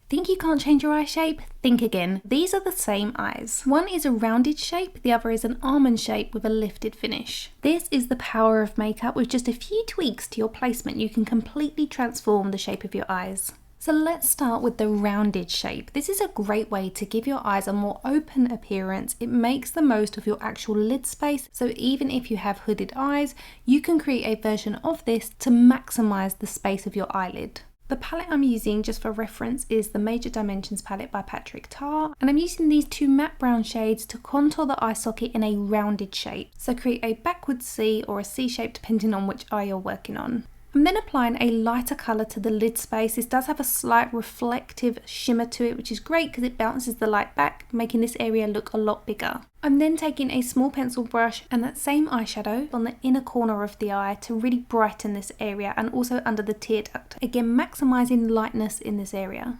Think you can't change your eye shape? Think again. These are the same eyes. One is a rounded shape, the other is an almond shape with a lifted finish. This is the power of makeup. With just a few tweaks to your placement, you can completely transform the shape of your eyes. So let's start with the rounded shape. This is a great way to give your eyes a more open appearance. It makes the most of your actual lid space, so even if you have hooded eyes, you can create a version of this to maximize the space of your eyelid. The palette I'm using, just for reference, is the Major Dimensions palette by Patrick Tar, and I'm using these two matte brown shades to contour the eye socket in a rounded shape. So create a backwards C or a C shape depending on which eye you're working on. I'm then applying a lighter colour to the lid space. This does have a slight reflective shimmer to it, which is great because it bounces the light back, making this area look a lot bigger. I'm then taking a small pencil brush and that same eyeshadow on the inner corner of the eye to really brighten this area, and also under the tear duct, again maximising lightness in this area.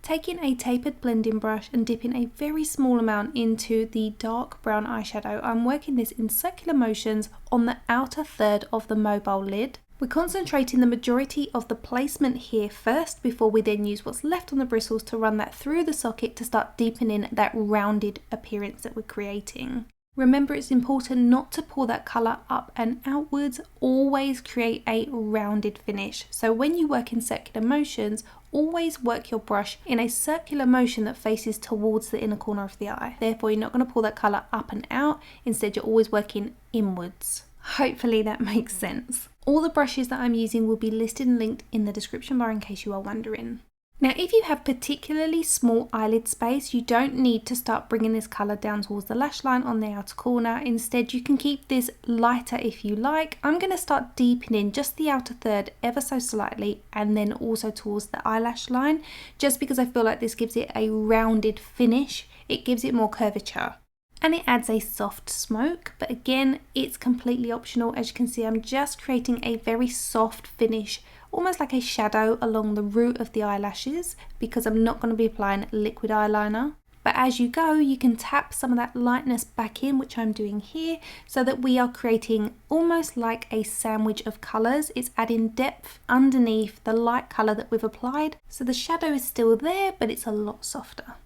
Taking a tapered blending brush and dipping a very small amount into the dark brown eyeshadow, I'm working this in circular motions on the outer third of the mobile lid. We're concentrating the majority of the placement here first before we then use what's left on the bristles to run that through the socket to start deepening that rounded appearance that we're creating. Remember, it's important not to pour that colour up and outwards. Always create a rounded finish. So when you work in circular motions, always work your brush in a circular motion that faces towards the inner corner of the eye. Therefore, you're not going to pour that colour up and out. Instead, you're always working inwards. Hopefully that makes sense. All the brushes that I'm using will be listed and linked in the description bar in case you are wondering. Now, if you have particularly small eyelid space, you don't need to start bringing this colour down towards the lash line on the outer corner. Instead, you can keep this lighter if you like. I'm going to start deepening just the outer third ever so slightly, and then also towards the eyelash line, just because I feel like this gives it a rounded finish. It gives it more curvature. And it adds a soft smoke, but again, it's completely optional. As you can see, I'm just creating a very soft finish, almost like a shadow along the root of the eyelashes, because I'm not going to be applying liquid eyeliner. But as you go, you can tap some of that lightness back in, which I'm doing here, so that we are creating almost like a sandwich of colours. It's adding depth underneath the light colour that we've applied, so the shadow is still there, but it's a lot softer.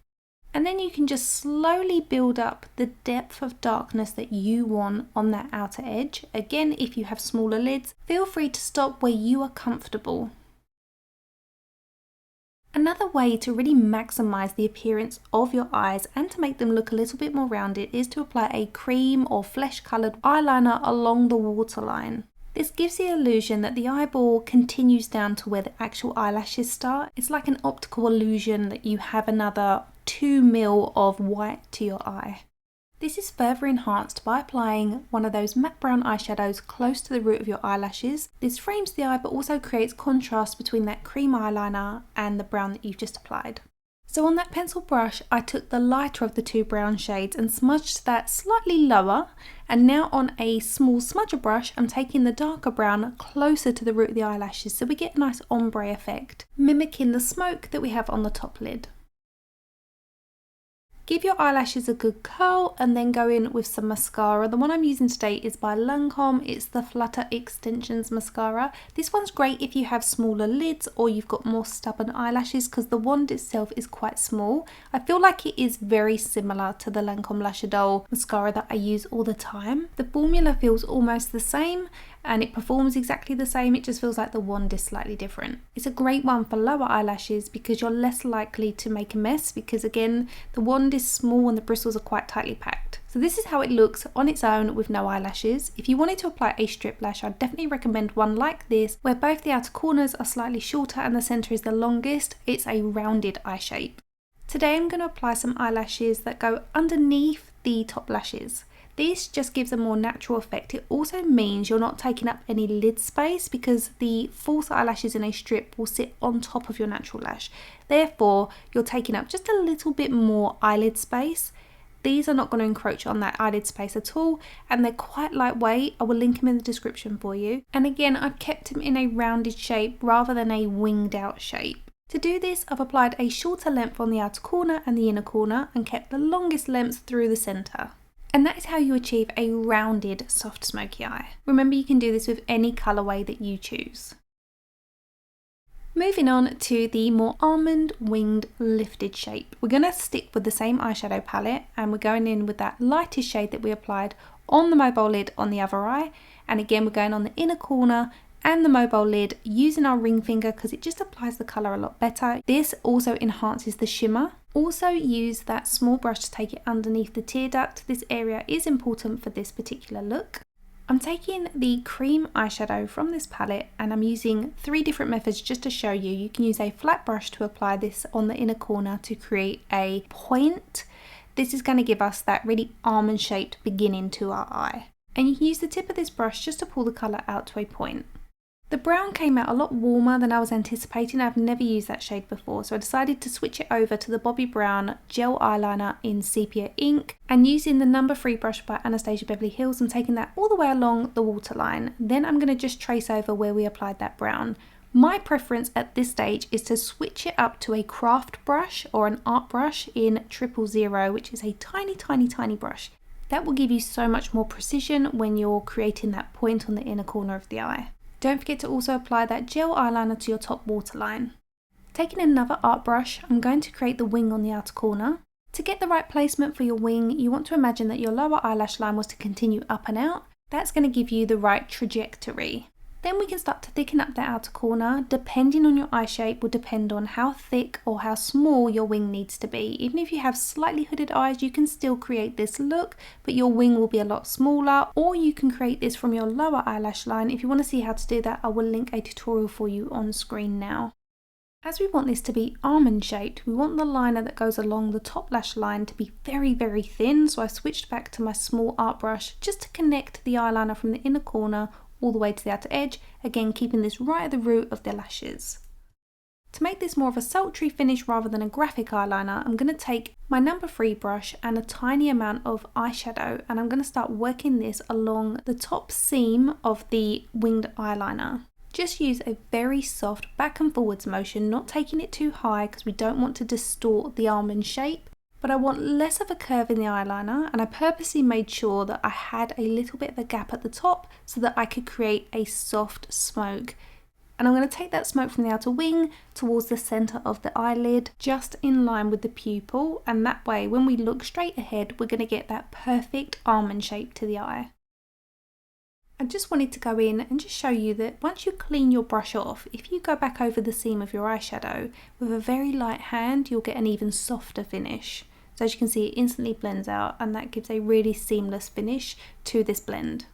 And then you can just slowly build up the depth of darkness that you want on that outer edge. Again, if you have smaller lids, feel free to stop where you are comfortable. Another way to really maximise the appearance of your eyes and to make them look a little bit more rounded is to apply a cream or flesh coloured eyeliner along the waterline. This gives the illusion that the eyeball continues down to where the actual eyelashes start. It's like an optical illusion that you have another 2 mil of white to your eye. This is further enhanced by applying one of those matte brown eyeshadows close to the root of your eyelashes. This frames the eye but also creates contrast between that cream eyeliner and the brown that you've just applied. So on that pencil brush, I took the lighter of the two brown shades and smudged that slightly lower, and now on a small smudger brush, I'm taking the darker brown closer to the root of the eyelashes so we get a nice ombre effect, mimicking the smoke that we have on the top lid. Give your eyelashes a good curl and then go in with some mascara. The one I'm using today is by Lancome. It's the Flutter Extensions mascara. This one's great if you have smaller lids or you've got more stubborn eyelashes, because the wand itself is quite small. I feel like it is very similar to the Lancome Lash Idol mascara that I use all the time. The formula feels almost the same and it performs exactly the same. It just feels like the wand is slightly different. It's a great one for lower eyelashes because you're less likely to make a mess, because again, the wand is small and the bristles are quite tightly packed. So this is how it looks on its own with no eyelashes. If you wanted to apply a strip lash, I'd definitely recommend one like this, where both the outer corners are slightly shorter and the centre is the longest. It's a rounded eye shape. Today I'm going to apply some eyelashes that go underneath the top lashes. This just gives a more natural effect. It also means you're not taking up any lid space, because the false eyelashes in a strip will sit on top of your natural lash. Therefore, you're taking up just a little bit more eyelid space. These are not going to encroach on that eyelid space at all, and they're quite lightweight. I will link them in the description for you. And again, I've kept them in a rounded shape rather than a winged out shape. To do this, I've applied a shorter length on the outer corner and the inner corner and kept the longest lengths through the centre. And that is how you achieve a rounded, soft, smoky eye. Remember, you can do this with any colourway that you choose. Moving on to the more almond winged lifted shape. We're going to stick with the same eyeshadow palette and we're going in with that lightest shade that we applied on the mobile lid on the other eye. And again, we're going on the inner corner and the mobile lid using our ring finger because it just applies the colour a lot better. This also enhances the shimmer. Also use that small brush to take it underneath the tear duct. This area is important for this particular look. I'm taking the cream eyeshadow from this palette and I'm using 3 different methods just to show you. You can use a flat brush to apply this on the inner corner to create a point. This is going to give us that really almond shaped beginning to our eye. And you can use the tip of this brush just to pull the colour out to a point. The brown came out a lot warmer than I was anticipating. I've never used that shade before, so I decided to switch it over to the Bobbi Brown gel eyeliner in sepia ink, and using the number 3 brush by Anastasia Beverly Hills, I'm taking that all the way along the waterline. Then I'm going to just trace over where we applied that brown. My preference at this stage is to switch it up to a craft brush or an art brush in 000, which is a tiny brush. That will give you so much more precision when you're creating that point on the inner corner of the eye. Don't forget to also apply that gel eyeliner to your top waterline. Taking another art brush, I'm going to create the wing on the outer corner. To get the right placement for your wing, you want to imagine that your lower eyelash line was to continue up and out. That's going to give you the right trajectory. Then we can start to thicken up the outer corner. Depending on your eye shape will depend on how thick or how small your wing needs to be. Even if you have slightly hooded eyes, you can still create this look, but your wing will be a lot smaller, or you can create this from your lower eyelash line. If you want to see how to do that, I will link a tutorial for you on screen now. As we want this to be almond shaped, we want the liner that goes along the top lash line to be very thin, so I switched back to my small art brush just to connect the eyeliner from the inner corner all the way to the outer edge, again keeping this right at the root of the lashes. To make this more of a sultry finish rather than a graphic eyeliner, I'm going to take my number 3 brush and a tiny amount of eyeshadow, and I'm going to start working this along the top seam of the winged eyeliner. Just use a very soft back and forwards motion, not taking it too high because we don't want to distort the almond shape. But I want less of a curve in the eyeliner, and I purposely made sure that I had a little bit of a gap at the top so that I could create a soft smoke. And I'm going to take that smoke from the outer wing towards the centre of the eyelid, just in line with the pupil, and that way when we look straight ahead we're going to get that perfect almond shape to the eye. I just wanted to go in and just show you that once you clean your brush off, if you go back over the seam of your eyeshadow with a very light hand, you'll get an even softer finish. So as you can see, it instantly blends out, and that gives a really seamless finish to this blend.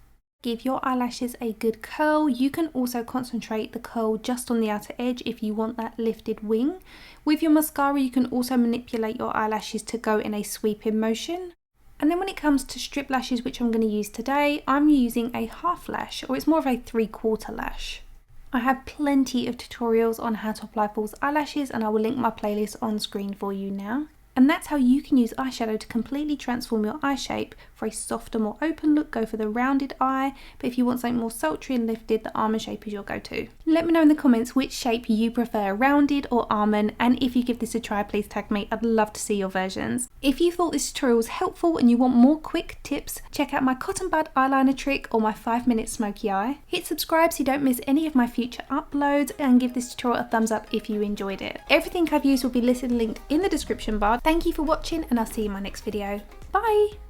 Give your eyelashes a good curl. You can also concentrate the curl just on the outer edge if you want that lifted wing. With your mascara, you can also manipulate your eyelashes to go in a sweeping motion. And then when it comes to strip lashes, which I'm going to use today, I'm using a half lash, or it's more of a 3/4 lash. I have plenty of tutorials on how to apply false eyelashes, and I will link my playlist on screen for you now. And that's how you can use eyeshadow to completely transform your eye shape. For a softer, more open look, go for the rounded eye, but if you want something more sultry and lifted, the almond shape is your go-to. Let me know in the comments which shape you prefer, rounded or almond, and if you give this a try, please tag me. I'd love to see your versions. If you thought this tutorial was helpful and you want more quick tips, check out my cotton bud eyeliner trick or my 5-minute smoky eye. Hit subscribe so you don't miss any of my future uploads, and give this tutorial a thumbs up if you enjoyed it. Everything I've used will be listed and linked in the description bar. Thank you for watching, and I'll see you in my next video. Bye!